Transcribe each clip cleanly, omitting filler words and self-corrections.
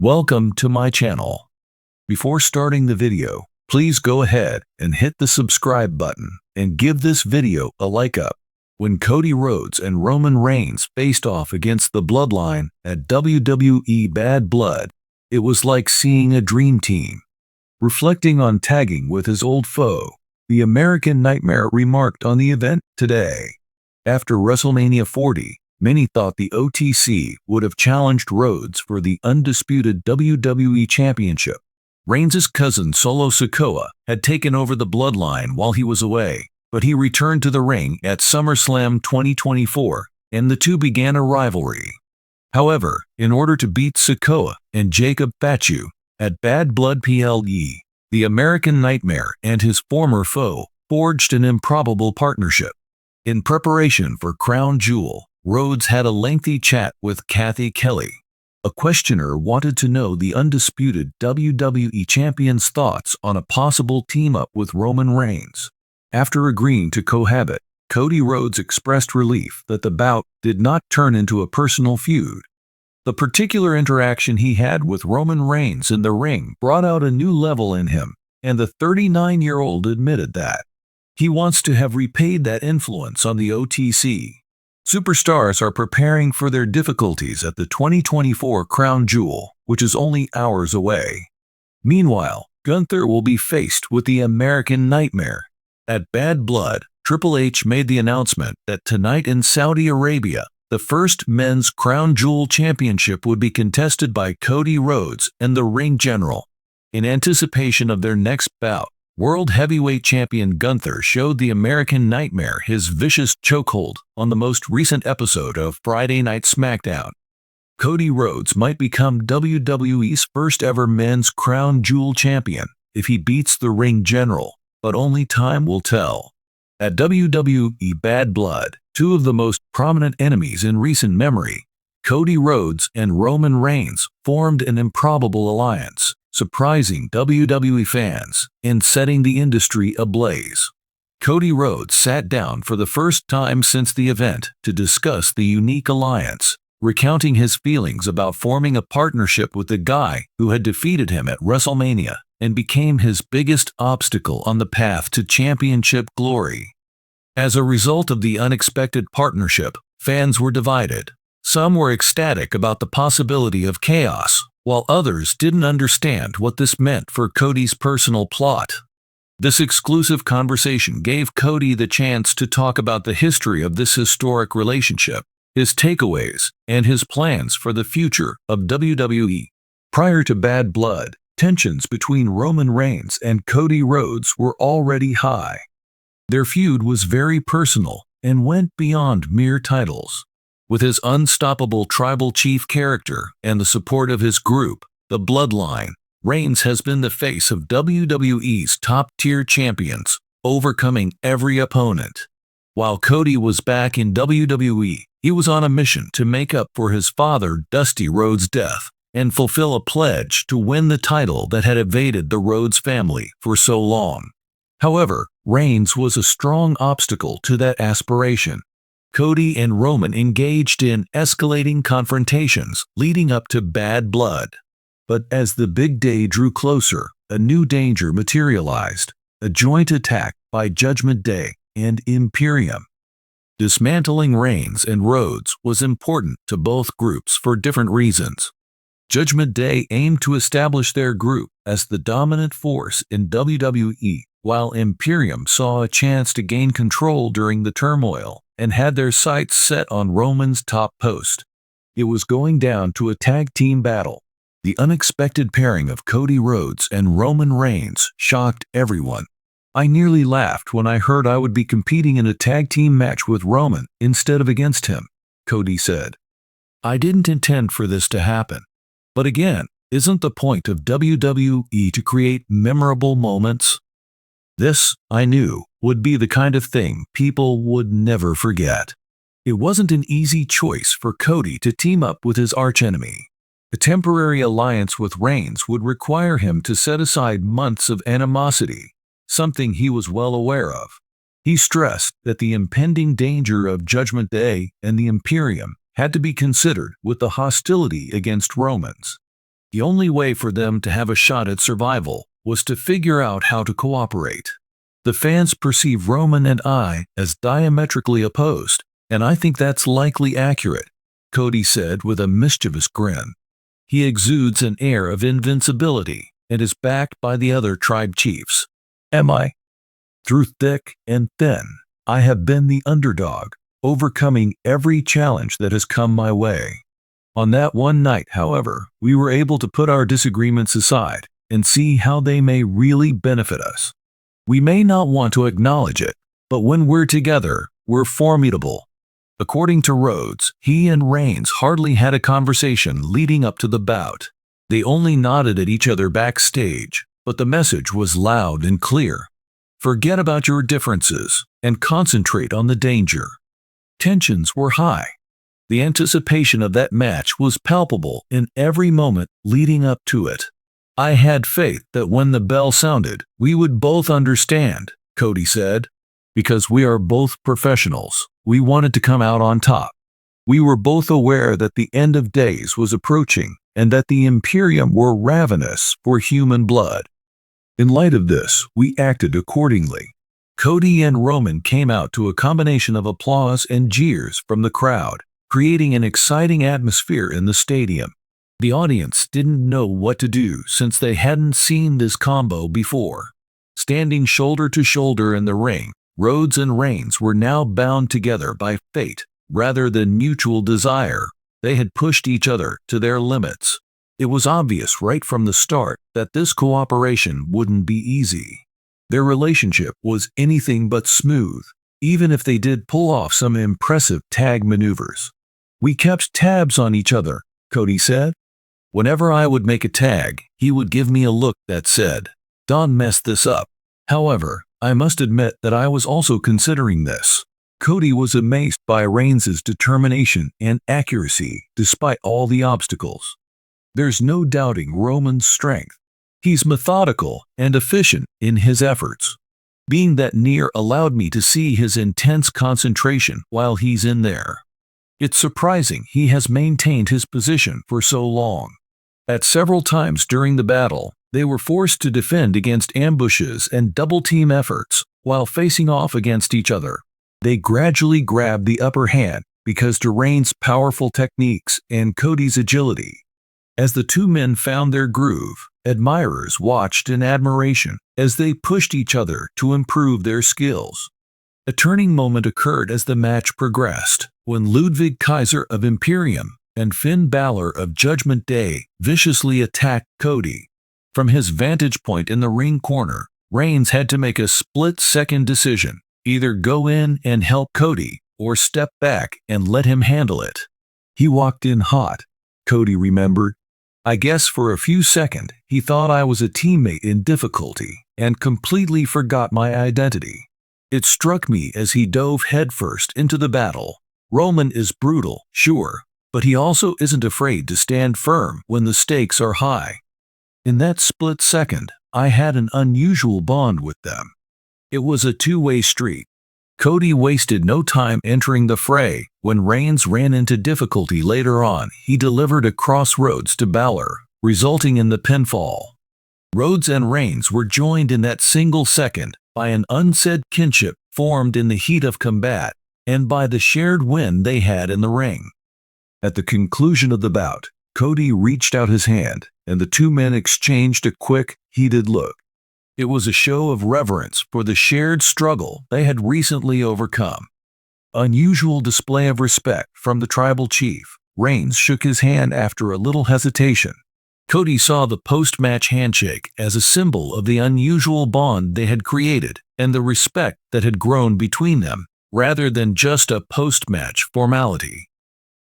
Welcome to my channel. Before starting the video, please go ahead and hit the subscribe button and give this video a like up. When Cody Rhodes and Roman Reigns faced off against the Bloodline at WWE Bad Blood, it was like seeing a dream team. Reflecting on tagging with his old foe, the American Nightmare remarked on the event today. After WrestleMania 40, many thought the OTC would have challenged Rhodes for the undisputed WWE Championship. Reigns' cousin Solo Sikoa had taken over the Bloodline while he was away, but he returned to the ring at SummerSlam 2024, and the two began a rivalry. However, in order to beat Sikoa and Jacob Fatu at Bad Blood PLE, the American Nightmare and his former foe forged an improbable partnership. In preparation for Crown Jewel, Rhodes had a lengthy chat with Kathy Kelly. A questioner wanted to know the undisputed WWE Champion's thoughts on a possible team-up with Roman Reigns. After agreeing to cohabit, Cody Rhodes expressed relief that the bout did not turn into a personal feud. The particular interaction he had with Roman Reigns in the ring brought out a new level in him, and the 39-year-old admitted that. He wants to have repaid that influence on the OTC. Superstars are preparing for their difficulties at the 2024 Crown Jewel, which is only hours away. Meanwhile, Gunther will be faced with the American Nightmare. At Bad Blood, Triple H made the announcement that tonight in Saudi Arabia, the first men's Crown Jewel Championship would be contested by Cody Rhodes and the Ring General. In anticipation of their next bout, World Heavyweight Champion Gunther showed the American Nightmare his vicious chokehold on the most recent episode of Friday Night SmackDown. Cody Rhodes might become WWE's first ever men's Crown Jewel champion if he beats the Ring General, but only time will tell. At WWE Bad Blood, two of the most prominent enemies in recent memory, Cody Rhodes and Roman Reigns, formed an improbable alliance, surprising WWE fans and setting the industry ablaze. Cody Rhodes sat down for the first time since the event to discuss the unique alliance, recounting his feelings about forming a partnership with the guy who had defeated him at WrestleMania and became his biggest obstacle on the path to championship glory. As a result of the unexpected partnership, fans were divided. Some were ecstatic about the possibility of chaos, while others didn't understand what this meant for Cody's personal plot. This exclusive conversation gave Cody the chance to talk about the history of this historic relationship, his takeaways, and his plans for the future of WWE. Prior to Bad Blood, tensions between Roman Reigns and Cody Rhodes were already high. Their feud was very personal and went beyond mere titles. With his unstoppable tribal chief character and the support of his group, the Bloodline, Reigns has been the face of WWE's top-tier champions, overcoming every opponent. While Cody was back in WWE, he was on a mission to make up for his father Dusty Rhodes' death and fulfill a pledge to win the title that had evaded the Rhodes family for so long. However, Reigns was a strong obstacle to that aspiration. Cody and Roman engaged in escalating confrontations leading up to Bad Blood. But as the big day drew closer, a new danger materialized, a joint attack by Judgment Day and Imperium. Dismantling Reigns and Rhodes was important to both groups for different reasons. Judgment Day aimed to establish their group as the dominant force in WWE, while Imperium saw a chance to gain control during the turmoil and had their sights set on Roman's top post. It was going down to a tag team battle. The unexpected pairing of Cody Rhodes and Roman Reigns shocked everyone. I nearly laughed when I heard I would be competing in a tag team match with Roman instead of against him, Cody said. I didn't intend for this to happen. But again, isn't the point of WWE to create memorable moments? This, I knew, would be the kind of thing people would never forget. It wasn't an easy choice for Cody to team up with his archenemy. A temporary alliance with Reigns would require him to set aside months of animosity, something he was well aware of. He stressed that the impending danger of Judgment Day and the Imperium had to be considered with the hostility against Romans. The only way for them to have a shot at survival was to figure out how to cooperate. The fans perceive Roman and I as diametrically opposed, and I think that's likely accurate, Cody said with a mischievous grin. He exudes an air of invincibility and is backed by the other tribe chiefs. Am I? Through thick and thin, I have been the underdog, overcoming every challenge that has come my way. On that one night, however, we were able to put our disagreements aside and see how they may really benefit us. We may not want to acknowledge it, but when we're together, we're formidable. According to Rhodes, he and Reigns hardly had a conversation leading up to the bout. They only nodded at each other backstage, but the message was loud and clear. Forget about your differences and concentrate on the danger. Tensions were high. The anticipation of that match was palpable in every moment leading up to it. I had faith that when the bell sounded, we would both understand, Cody said. Because we are both professionals, we wanted to come out on top. We were both aware that the end of days was approaching and that the Imperium were ravenous for human blood. In light of this, we acted accordingly. Cody and Roman came out to a combination of applause and jeers from the crowd, creating an exciting atmosphere in the stadium. The audience didn't know what to do since they hadn't seen this combo before. Standing shoulder to shoulder in the ring, Rhodes and Reigns were now bound together by fate rather than mutual desire. They had pushed each other to their limits. It was obvious right from the start that this cooperation wouldn't be easy. Their relationship was anything but smooth, even if they did pull off some impressive tag maneuvers. We kept tabs on each other, Cody said. Whenever I would make a tag, he would give me a look that said, "Don't mess this up." However, I must admit that I was also considering this. Cody was amazed by Reigns' determination and accuracy despite all the obstacles. There's no doubting Roman's strength. He's methodical and efficient in his efforts. Being that near allowed me to see his intense concentration while he's in there. It's surprising he has maintained his position for so long. At several times during the battle, they were forced to defend against ambushes and double-team efforts while facing off against each other. They gradually grabbed the upper hand because of Reigns' powerful techniques and Cody's agility. As the two men found their groove, admirers watched in admiration as they pushed each other to improve their skills. A turning moment occurred as the match progressed, when Ludwig Kaiser of Imperium and Finn Balor of Judgment Day viciously attacked Cody. From his vantage point in the ring corner, Reigns had to make a split-second decision, either go in and help Cody or step back and let him handle it. He walked in hot, Cody remembered. I guess for a few seconds he thought I was a teammate in difficulty and completely forgot my identity. It struck me as he dove headfirst into the battle. Roman is brutal, sure, but he also isn't afraid to stand firm when the stakes are high. In that split second, I had an unusual bond with them. It was a two-way street. Cody wasted no time entering the fray. When Reigns ran into difficulty later on, he delivered a crossroads to Balor, resulting in the pinfall. Rhodes and Reigns were joined in that single second by an unsaid kinship formed in the heat of combat and by the shared win they had in the ring. At the conclusion of the bout, Cody reached out his hand, and the two men exchanged a quick, heated look. It was a show of reverence for the shared struggle they had recently overcome. Unusual display of respect from the tribal chief. Reigns shook his hand after a little hesitation. Cody saw the post-match handshake as a symbol of the unusual bond they had created and the respect that had grown between them, rather than just a post-match formality.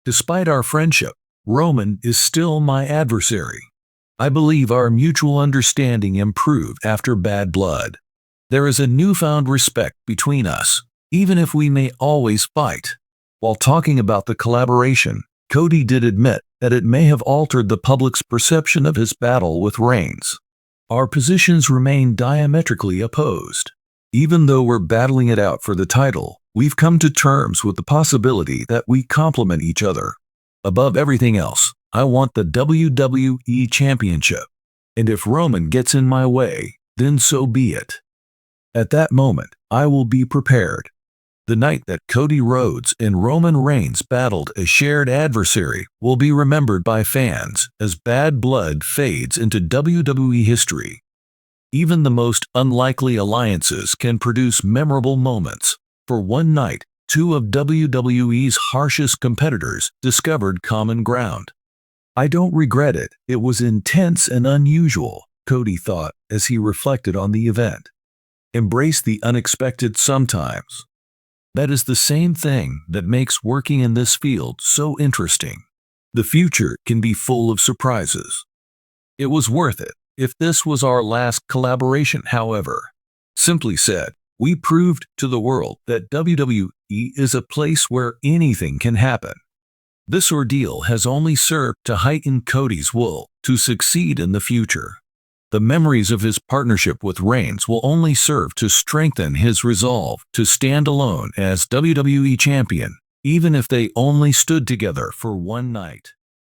Despite our friendship, Roman is still my adversary. I believe our mutual understanding improved after Bad Blood. There is a newfound respect between us, even if we may always fight. While talking about the collaboration, Cody did admit that it may have altered the public's perception of his battle with Reigns. Our positions remain diametrically opposed. Even though we're battling it out for the title, we've come to terms with the possibility that we complement each other. Above everything else, I want the WWE Championship. And if Roman gets in my way, then so be it. At that moment, I will be prepared. The night that Cody Rhodes and Roman Reigns battled a shared adversary will be remembered by fans as bad blood fades into WWE history. Even the most unlikely alliances can produce memorable moments. For one night, two of WWE's harshest competitors discovered common ground. I don't regret it. It was intense and unusual, Cody thought as he reflected on the event. Embrace the unexpected sometimes. That is the same thing that makes working in this field so interesting. The future can be full of surprises. It was worth it. If this was our last collaboration, however. Simply said, we proved to the world that WWE is a place where anything can happen. This ordeal has only served to heighten Cody's will to succeed in the future. The memories of his partnership with Reigns will only serve to strengthen his resolve to stand alone as WWE Champion, even if they only stood together for one night.